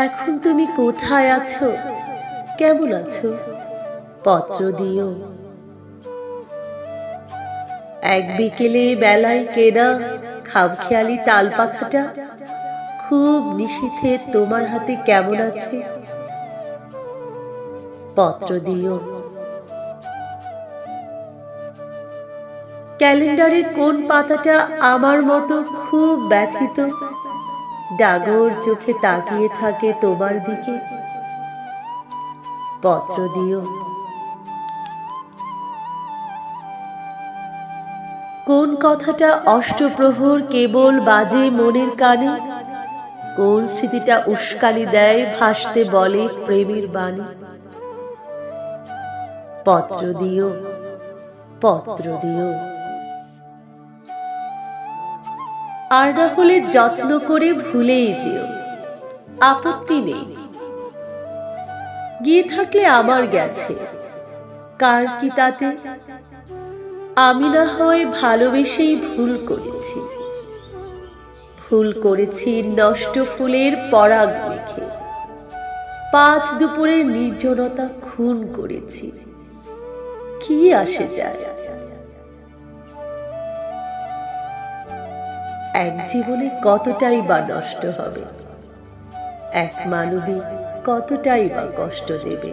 এখন তুমি কোথায় আছো, কেমন আছো, পত্র দিও। এক বিকেলে বেলায় কেনা খামখেয়ালি তাল পাখাটা খুব নিশীথে তোমার হাতে কেমন আছে, পত্র দিও। ক্যালেন্ডারের কোন পাতাটা আমার মতো খুব ব্যথিত, ডাগর চোখে তাকিয়ে থাকে তোমার দিকে, পত্র দিও। কোন কথাটা অষ্টপ্রহর কেবল বাজে মনের কানে, কোন স্মৃতিটা উস্কানি দেয় ভাসতে বলে প্রেমের বাণী, পত্র দিও, পত্র দিও। আর না হলে যত্ন করে ভুলেই যেও, আপত্তি নেই। গিয়ে থাকলে আমার গেছে, কার কি তাতে। আমি না হয় ভালোবেসেই ভুল করেছি, ভুল করেছি নষ্ট ফুলের পরাগ মেখে, 5 দুপুরের নির্জনতা খুন করেছি, কি আসে যায়। এক জীবনে কতটাই বা নষ্ট হবে, এক মানবী কতটাই বা কষ্ট দেবে।